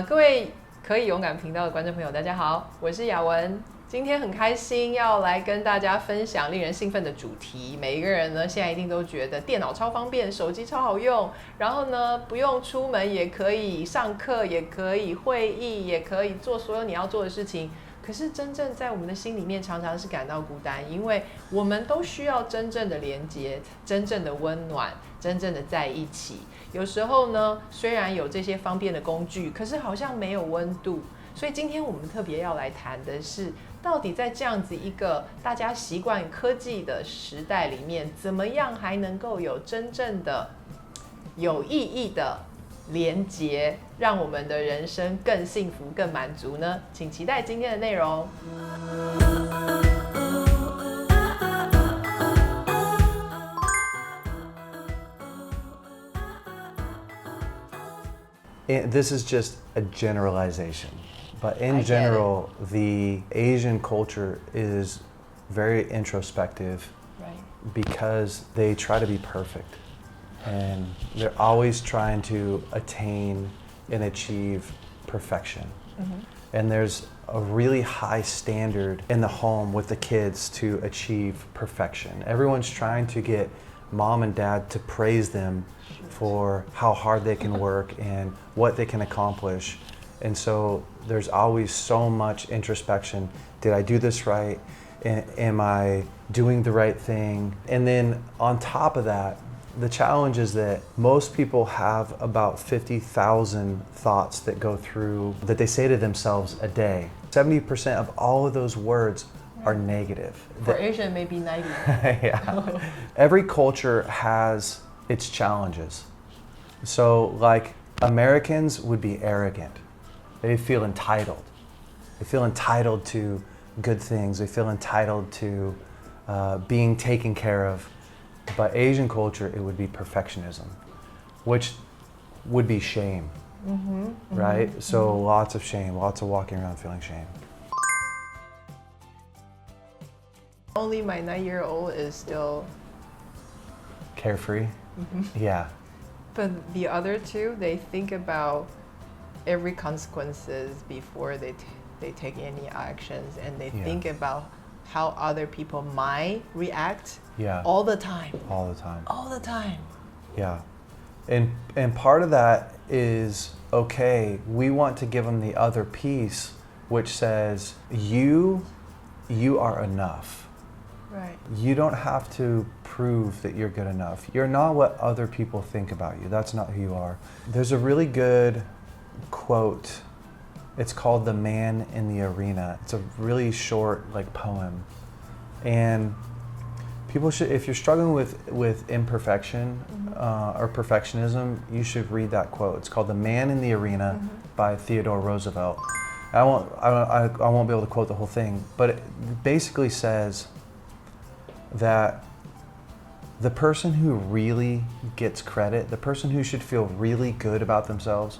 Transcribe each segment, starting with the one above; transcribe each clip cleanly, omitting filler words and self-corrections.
各位可以勇敢频道的观众朋友，大家好，我是雅文。今天很开心要来跟大家分享令人兴奋的主题。每一个人呢，现在一定都觉得电脑超方便，手机超好用，然后呢，不用出门也可以上课，也可以会议，也可以做所有你要做的事情。可是真正在我们的心里面，常常是感到孤单，因为我们都需要真正的连接，真正的温暖，真正的在一起。有时候呢，虽然有这些方便的工具，可是好像没有温度。所以今天我们特别要来谈的是，到底在这样子一个大家习惯科技的时代里面，怎么样还能够有真正的有意义的连结，让我们的人生更幸福、更满足呢？请期待今天的内容。This is just a generalization, but in I get general, the Asian culture is very introspective, Right. because they try to be perfect, and they're always trying to attain and achieve perfection. And there's a really high standard in the home with the kids to achieve perfection. Everyone's trying to get mom and dad to praise them for how hard they can work and what they can accomplish. And so there's always so much introspection. Did I do this right? Am I doing the right thing? And then on top of that, the challenge is that most people have about 50,000 thoughts that go through, that they say to themselves a day. 70% of all of those words are negative. For Asian, maybe 90. Yeah. Every culture has its challenges. So like Americans would be arrogant. They feel entitled. They feel entitled to good things. They feel entitled to being taken care of. But Asian culture, it would be perfectionism, which would be shame, right? So lots of shame, lots of walking around feeling shame. Only my 9-year-old is still Carefree? Yeah. But the other two, they think about every consequences before they take any actions, and they think about how other people might react. Yeah. All the time. All the time. All the time. Yeah. And part of that is, okay, we want to give them the other piece, which says, you are enough. Right. You don't have to prove that you're good enough. You're not what other people think about you. That's not who you are. There's a really good quote. It's called The Man in the Arena. It's a really short poem. And people should, if you're struggling with imperfection or perfectionism, you should read that quote. It's called The Man in the Arena by Theodore Roosevelt. I won't be able to quote the whole thing, but it basically says that the person who really gets credit, the person who should feel really good about themselves,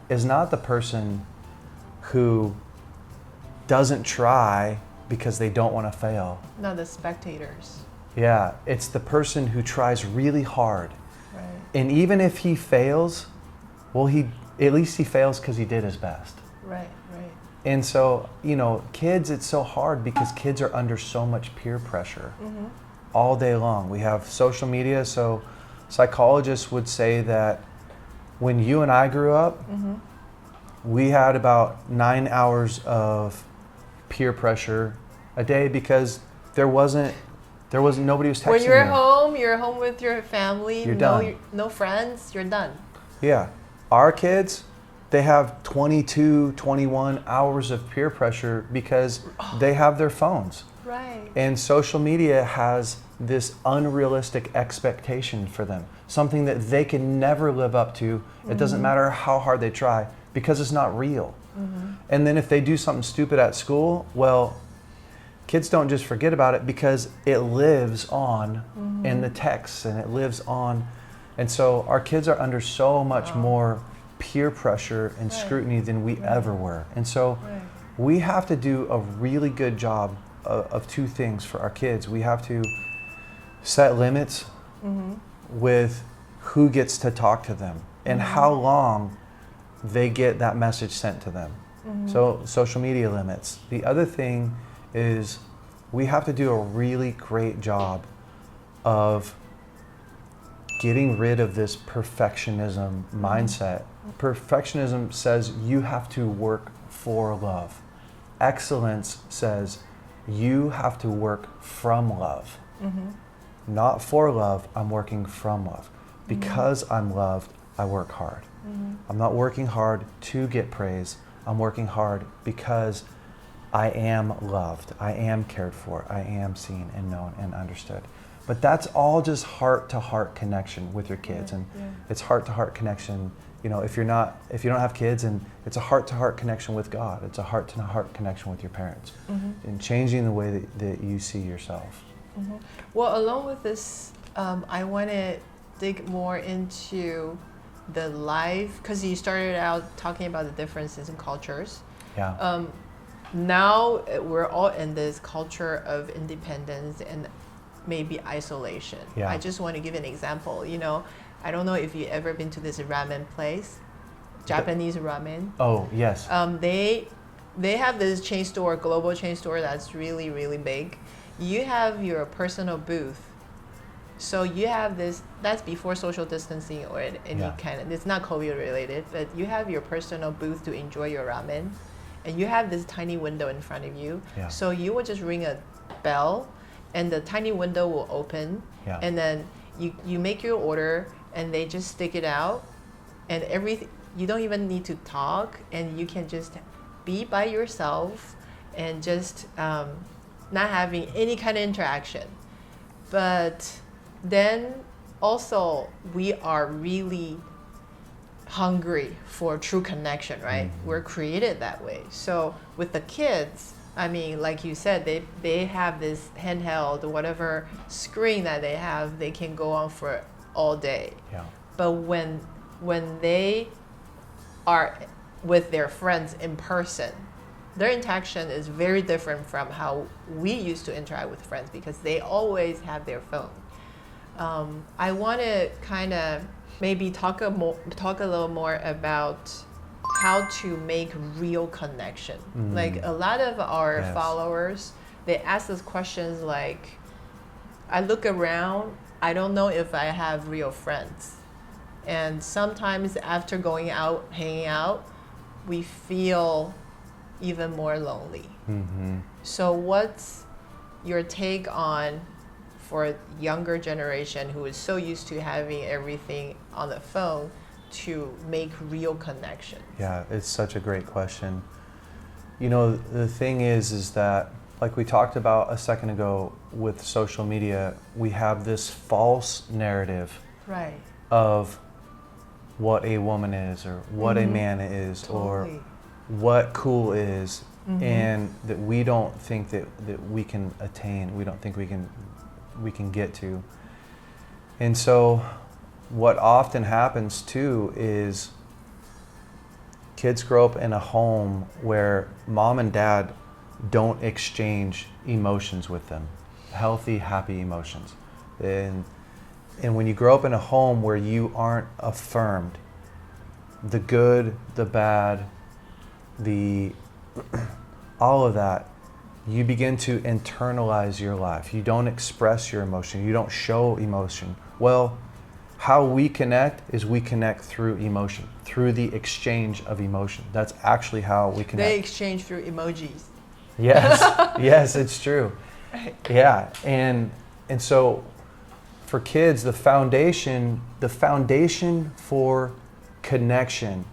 is not the person who doesn't try because they don't want to fail. Not the spectators. Yeah, it's the person who tries really hard. Right. And even if he fails, well, at least he fails because he did his best. Right, right. And so, kids, it's so hard because kids are under so much peer pressure all day long. We have social media, so psychologists would say that when you and I grew up, we had about 9 hours of peer pressure a day because there wasn't nobody was texting When you're home with your family, You're done. No friends, you're done. Yeah. Our kids, they have 22, 21 hours of peer pressure because they have their phones. Right. And social media has this unrealistic expectation for them, something that they can never live up to. It doesn't matter how hard they try because it's not real. And then if they do something stupid at school, well, kids don't just forget about it because it lives on in the texts and it lives on. And so our kids are under so much more peer pressure and scrutiny than we ever were. And so we have to do a really good job of two things for our kids. We have to set limits with who gets to talk to them and how long they get that message sent to them. So social media limits. The other thing is we have to do a really great job of getting rid of this perfectionism mindset. Perfectionism says you have to work for love. Excellence says you have to work from love. Not for love, I'm working from love. Because I'm loved, I work hard. I'm not working hard to get praise. I'm working hard because I am loved. I am cared for. I am seen and known and understood. But that's all just heart-to-heart connection with your kids, and it's heart-to-heart connection. You know, if you don't have kids, and it's a heart-to-heart connection with God. It's a heart-to-heart connection with your parents, and changing the way that you see yourself. Well, along with this, I want to dig more into the life, because you started out talking about the differences in cultures. Yeah. Now we're all in this culture of independence and maybe isolation. Yeah. I just want to give an example. You know, I don't know if you've ever been to this ramen place, Japanese ramen. Oh, yes. They have this chain store, global chain store that's really, really big. You have your personal booth. So you have this, that's before social distancing or any kind of, it's not COVID related, but you have your personal booth to enjoy your ramen. And you have this tiny window in front of you. Yeah. So you will just ring a bell and the tiny window will open. Yeah. And then you make your order and they just stick it out. And you don't even need to talk, and you can just be by yourself and just not having any kind of interaction. But then also we are really hungry for true connection, right? We're created that way. So with the kids, I mean, like you said, they have this handheld, whatever screen that they have, they can go on for all day. Yeah. But when they are with their friends in person, their interaction is very different from how we used to interact with friends, because they always have their phone. I want to kind of maybe talk a little more about how to make real connection. Like a lot of our followers, they ask us questions like, I look around, I don't know if I have real friends. And sometimes after going out, hanging out, we feel even more lonely. So what's your take on, for younger generation who is so used to having everything on the phone, to make real connections? Yeah, it's such a great question. You know, the thing is that, like we talked about a second ago with social media, we have this false narrative of what a woman is, or what a man is, or what cool is, and that we don't think that we can attain, we don't think we can get to. And so what often happens too is kids grow up in a home where mom and dad don't exchange emotions with them, healthy, happy emotions. And when you grow up in a home where you aren't affirmed, the good, the bad, all of that, you begin to internalize your life. You don't express your emotion. You don't show emotion. Well, how we connect is we connect through emotion, through the exchange of emotion. That's actually how we connect. They exchange through emojis. Yes, yes, it's true. Yeah, and so for kids, the foundation for connection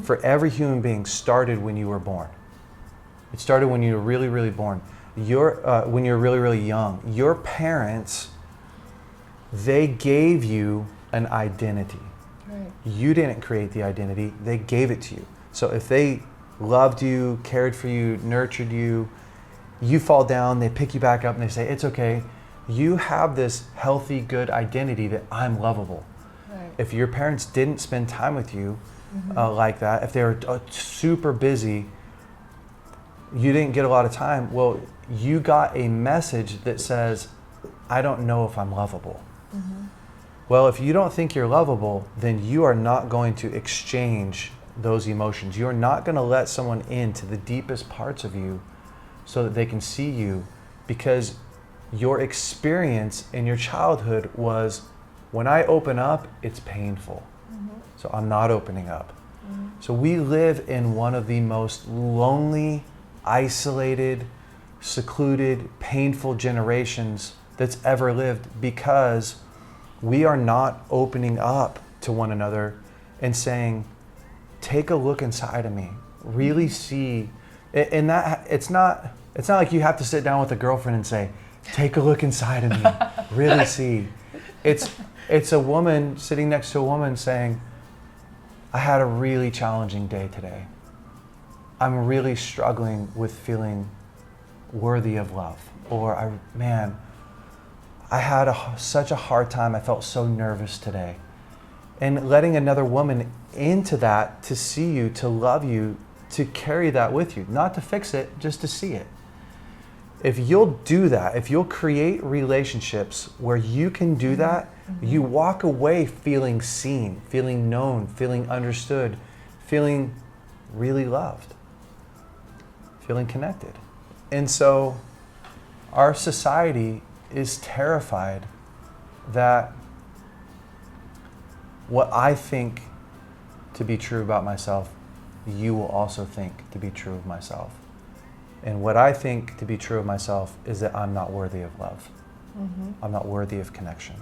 for every human being started when you were born. It started when you were really, really born. When you're really, really young. Your parents, they gave you an identity. Right. You didn't create the identity, they gave it to you. So if they loved you, cared for you, nurtured you, you fall down, they pick you back up and they say, it's okay. You have this healthy, good identity that I'm lovable. Right. If your parents didn't spend time with you like that, if they were super busy, you didn't get a lot of time, well, you got a message that says, I don't know if I'm lovable. Well, if you don't think you're lovable, then you are not going to exchange those emotions. You're not going to let someone into the deepest parts of you so that they can see you, because your experience in your childhood was, when I open up, it's painful. So I'm not opening up. So we live in one of the most lonely, isolated, secluded, painful generations that's ever lived, because we are not opening up to one another and saying, take a look inside of me, really see. And that it's not like you have to sit down with a girlfriend and say, take a look inside of me, really see. It's a woman sitting next to a woman saying, I had a really challenging day today. I'm really struggling with feeling worthy of love. Or I had such a hard time. I felt so nervous today. And letting another woman into that, to see you, to love you, to carry that with you, not to fix it, just to see it. If you'll do that, if you'll create relationships where you can do that, you walk away feeling seen, feeling known, feeling understood, feeling really loved, feeling connected. And so our society is terrified that what I think to be true about myself, you will also think to be true of myself. And what I think to be true of myself is that I'm not worthy of love. I'm not worthy of connection.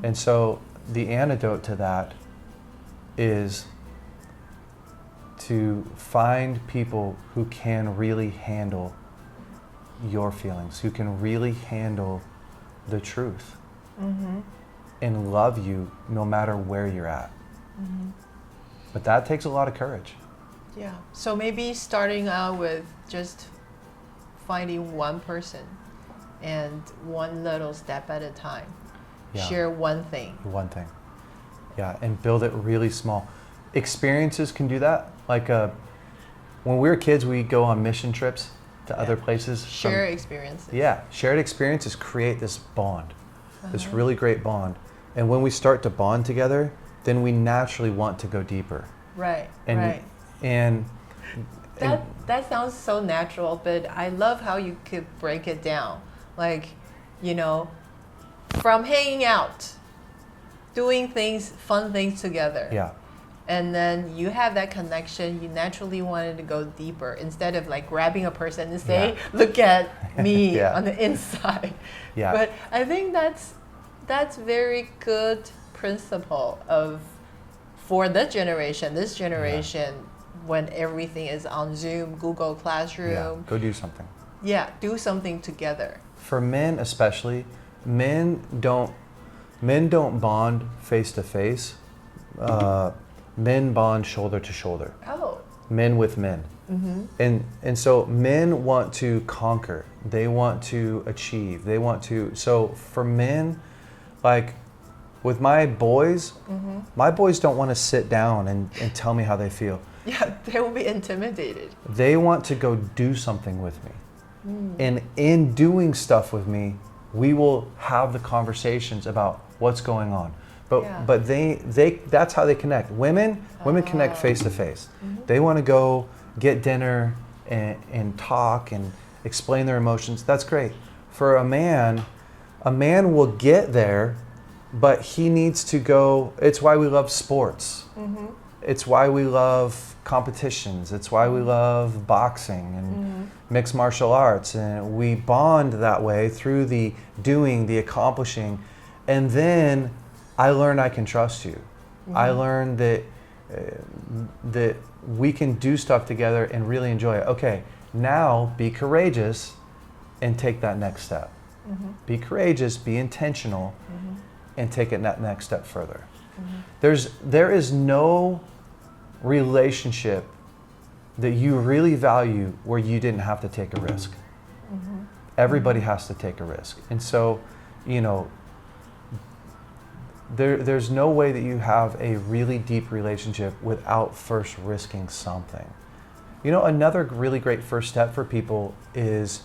And so the antidote to that is to find people who can really handle your feelings, who can really handle the truth and love you no matter where you're at. But that takes a lot of courage. Yeah. So maybe starting out with just finding one person and one little step at a time. Yeah. Share one thing. One thing. Yeah, and build it really small. Experiences can do that. Like when we were kids, we'd go on mission trips to other places. Share experiences. Yeah, shared experiences create this bond, this really great bond. And when we start to bond together, then we naturally want to go deeper. Right, and, right. And that sounds so natural, but I love how you could break it down. Like, you know, from hanging out, doing things, fun things together. Yeah. And then you have that connection, you naturally wanted to go deeper instead of like grabbing a person and say, look at me on the inside. Yeah. But I think that's very good principle for this generation when everything is on Zoom, Google Classroom. Yeah, go do something. Yeah, do something together. For men especially, men don't bond face to face. Men bond shoulder to shoulder. Oh. Men with men. And so men want to conquer. They want to achieve. They want to. So for men, like with my boys don't want to sit down and tell me how they feel. Yeah, they will be intimidated. They want to go do something with me. And in doing stuff with me, we will have the conversations about what's going on. But they that's how they connect. Women connect face to face. They want to go get dinner and talk and explain their emotions. That's great. For a man will get there, but he needs to go. It's why we love sports. It's why we love competitions. It's why we love boxing and mixed martial arts. And we bond that way through the doing, the accomplishing. And then I learn I can trust you. I learn that we can do stuff together and really enjoy it. Okay, now be courageous and take that next step. Be courageous, be intentional, and take it that next step further. There is no relationship that you really value where you didn't have to take a risk. Everybody has to take a risk. And so, you know, there's no way that you have a really deep relationship without first risking something. You know, another really great first step for people is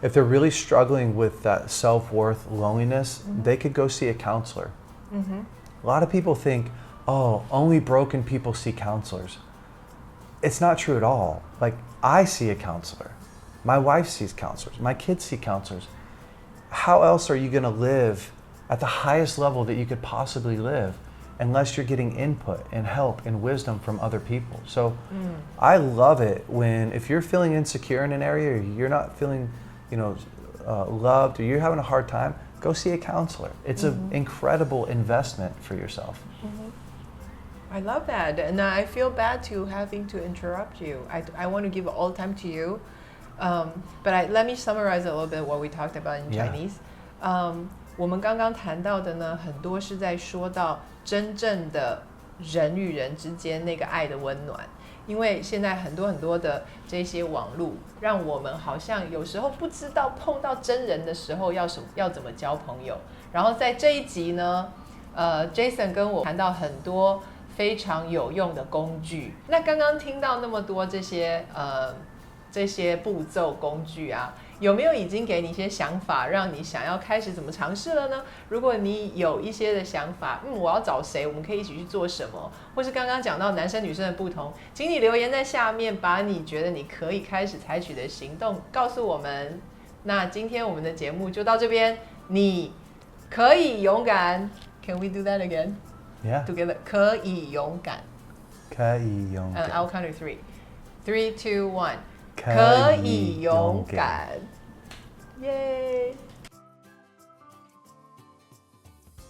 if they're really struggling with that self-worth, loneliness, they could go see a counselor. A lot of people think, oh, only broken people see counselors. It's not true at all. Like, I see a counselor. My wife sees counselors. My kids see counselors. How else are you going to live at the highest level that you could possibly live unless you're getting input and help and wisdom from other people? So I love it when, if you're feeling insecure in an area, or you're not feeling, loved, or you're having a hard time, go see a counselor. It's an incredible investment for yourself. I love that, and I feel bad to having to interrupt you. I want to give all the time to you, but let me summarize a little bit what we talked about in Chinese. 我们刚刚谈到的呢，很多是在说到真正的人与人之间那个爱的温暖。因为现在很多的这些网络，让我们好像有时候不知道碰到真人的时候要怎么交朋友。然后在这一集呢，Jason 跟我谈到很多非常有用的工具。那刚刚听到那么多这些步骤工具啊，有没有已经给你一些想法，让你想要开始怎么尝试了呢？如果你有一些的想法，我要找谁，我们可以一起去做什么，或是刚刚讲到男生女生的不同，请你留言在下面，把你觉得你可以开始采取的行动告诉我们。那今天我们的节目就到这边，你可以勇敢。Can we do that again? Yeah. Together. 可以勇敢。可以勇敢。I'll count to three. 3, 2, 1. 可以勇敢，耶！